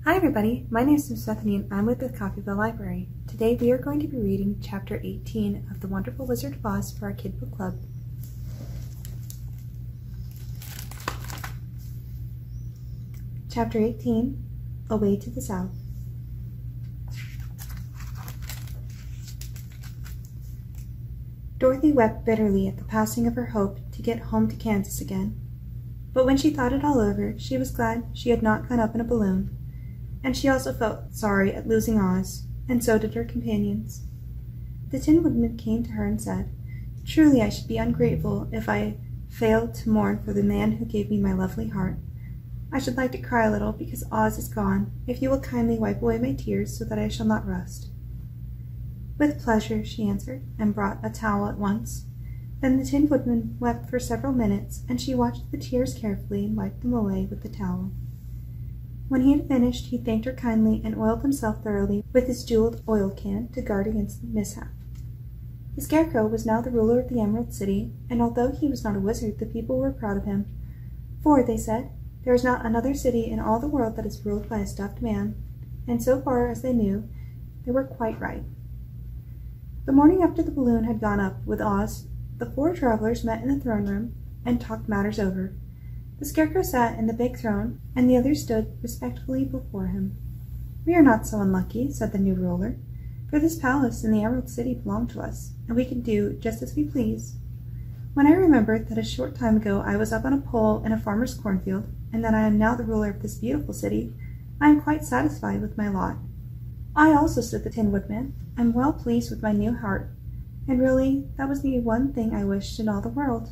Hi everybody, my name is Miss Bethany and I'm with the Coffeeville Library. Today we are going to be reading Chapter 18 of The Wonderful Wizard of Oz for our Kid Book Club. Chapter 18, Away to the South. Dorothy wept bitterly at the passing of her hope to get home to Kansas again. But when she thought it all over, she was glad she had not gone up in a balloon. And she also felt sorry at losing Oz, and so did her companions. The Tin Woodman came to her and said, "Truly I should be ungrateful if I failed to mourn for the man who gave me my lovely heart. I should like to cry a little because Oz is gone, if you will kindly wipe away my tears so that I shall not rust." "With pleasure," she answered, and brought a towel at once. Then the Tin Woodman wept for several minutes, and she watched the tears carefully and wiped them away with the towel. When he had finished, he thanked her kindly and oiled himself thoroughly with his jeweled oil can to guard against mishap. The Scarecrow was now the ruler of the Emerald City, and although he was not a wizard, the people were proud of him. For, they said, there is not another city in all the world that is ruled by a stuffed man, and so far as they knew, they were quite right. The morning after the balloon had gone up with Oz, the four travelers met in the throne room and talked matters over. The Scarecrow sat in the big throne, and the others stood respectfully before him. "We are not so unlucky," said the new ruler, "for this palace in the Emerald City belonged to us, and we can do just as we please. When I remembered that a short time ago I was up on a pole in a farmer's cornfield, and that I am now the ruler of this beautiful city, I am quite satisfied with my lot." "I also," said the Tin Woodman, "am well pleased with my new heart, and really that was the one thing I wished in all the world."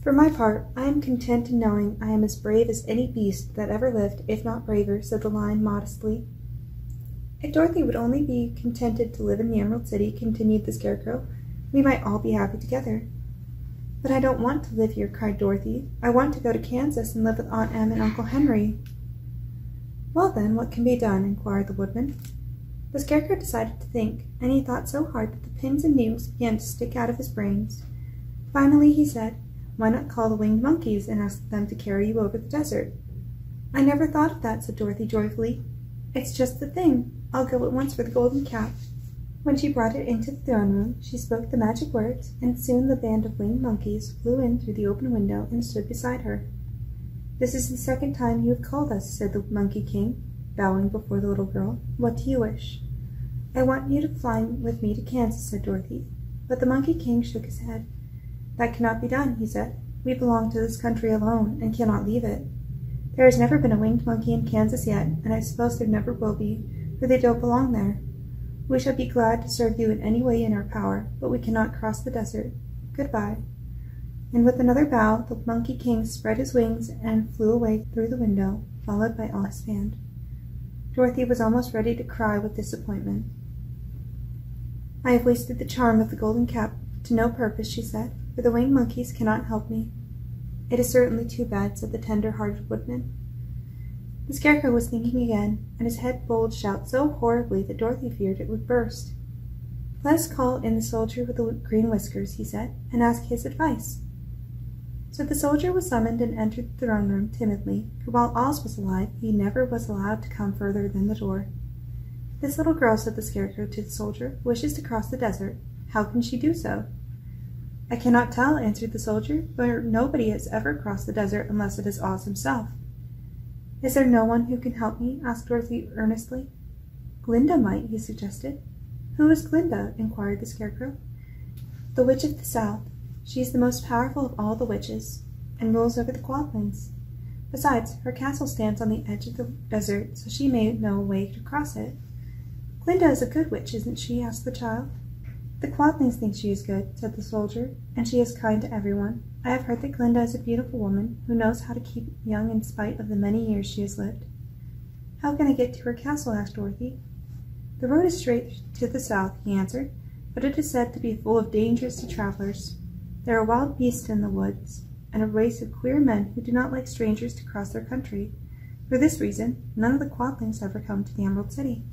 "For my part, I am content in knowing I am as brave as any beast that ever lived, if not braver," said the Lion modestly. "If Dorothy would only be contented to live in the Emerald City," continued the Scarecrow, "we might all be happy together." "But I don't want to live here," cried Dorothy. "I want to go to Kansas and live with Aunt Em and Uncle Henry." "Well then, what can be done?" inquired the Woodman. The Scarecrow decided to think, and he thought so hard that the pins and needles began to stick out of his brains. Finally he said, "Why not call the winged monkeys and ask them to carry you over the desert?" "I never thought of that," said Dorothy joyfully. "It's just the thing. I'll go at once for the golden cap." When she brought it into the throne room, she spoke the magic words, and soon the band of winged monkeys flew in through the open window and stood beside her. "This is the second time you have called us," said the Monkey King, bowing before the little girl. "What do you wish?" "I want you to fly with me to Kansas," said Dorothy. But the Monkey King shook his head. "That cannot be done," he said. "We belong to this country alone, and cannot leave it. There has never been a winged monkey in Kansas yet, and I suppose there never will be, for they don't belong there. We shall be glad to serve you in any way in our power, but we cannot cross the desert. Goodbye." And with another bow, the Monkey King spread his wings and flew away through the window, followed by all his band. Dorothy was almost ready to cry with disappointment. "I have wasted the charm of the golden cap to no purpose," she said, "for the winged monkeys cannot help me." "It is certainly too bad," said the tender-hearted Woodman. The Scarecrow was thinking again, and his head bulged out so horribly that Dorothy feared it would burst. "Let us call in the soldier with the green whiskers," he said, "and ask his advice." So the soldier was summoned and entered the throne room timidly, for while Oz was alive, he never was allowed to come further than the door. "This little girl," said the Scarecrow to the soldier, "wishes to cross the desert. How can she do so?" "I cannot tell," answered the soldier, "for nobody has ever crossed the desert unless it is Oz himself." "Is there no one who can help me?" asked Dorothy earnestly. "Glinda might," he suggested. "Who is Glinda?" inquired the Scarecrow. "The Witch of the South. She is the most powerful of all the witches, and rules over the Quadlings. Besides, her castle stands on the edge of the desert, so she may know a way to cross it." "Glinda is a good witch, isn't she?" asked the child. "The Quadlings think she is good," said the soldier, "and she is kind to everyone. I have heard that Glinda is a beautiful woman who knows how to keep young in spite of the many years she has lived." "How can I get to her castle?" asked Dorothy. "The road is straight to the south," he answered, "but it is said to be full of dangers to travelers. There are wild beasts in the woods, and a race of queer men who do not like strangers to cross their country. For this reason, none of the Quadlings ever come to the Emerald City."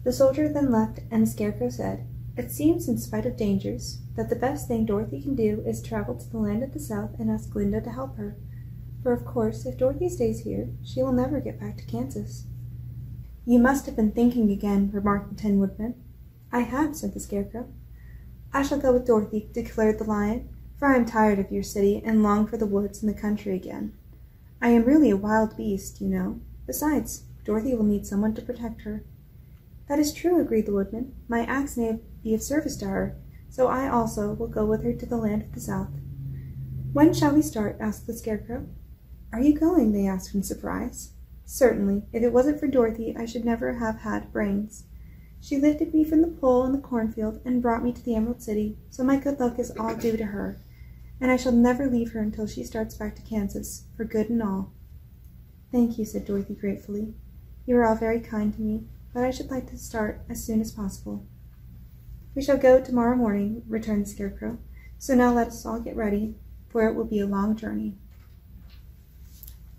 The soldier then left, and the Scarecrow said, It seems, in spite of dangers, that the best thing Dorothy can do is travel to the land of the South and ask Glinda to help her. For of course, if Dorothy stays here, she will never get back to Kansas. You must have been thinking again, remarked the Tin Woodman. I have, said the Scarecrow. I shall go with Dorothy, declared the Lion, for I am tired of your city and long for the woods and the country again. I am really a wild beast, you know. Besides, Dorothy will need someone to protect her. That is true, agreed the Woodman. My axe may be of service to her, so I also will go with her to the land of the South. When shall we start? Asked the Scarecrow. Are you going? They asked in surprise. Certainly. If it wasn't for Dorothy, I should never have had brains. She lifted me from the pole in the cornfield and brought me to the Emerald City, so my good luck is all due to her, and I shall never leave her until she starts back to Kansas, for good and all. Thank you, said Dorothy gratefully. You are all very kind to me, but I should like to start as soon as possible. We shall go tomorrow morning, returned the Scarecrow, so now let us all get ready, for it will be a long journey.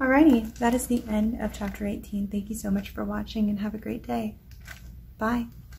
Alrighty, that is the end of Chapter 18. Thank you so much for watching and have a great day. Bye.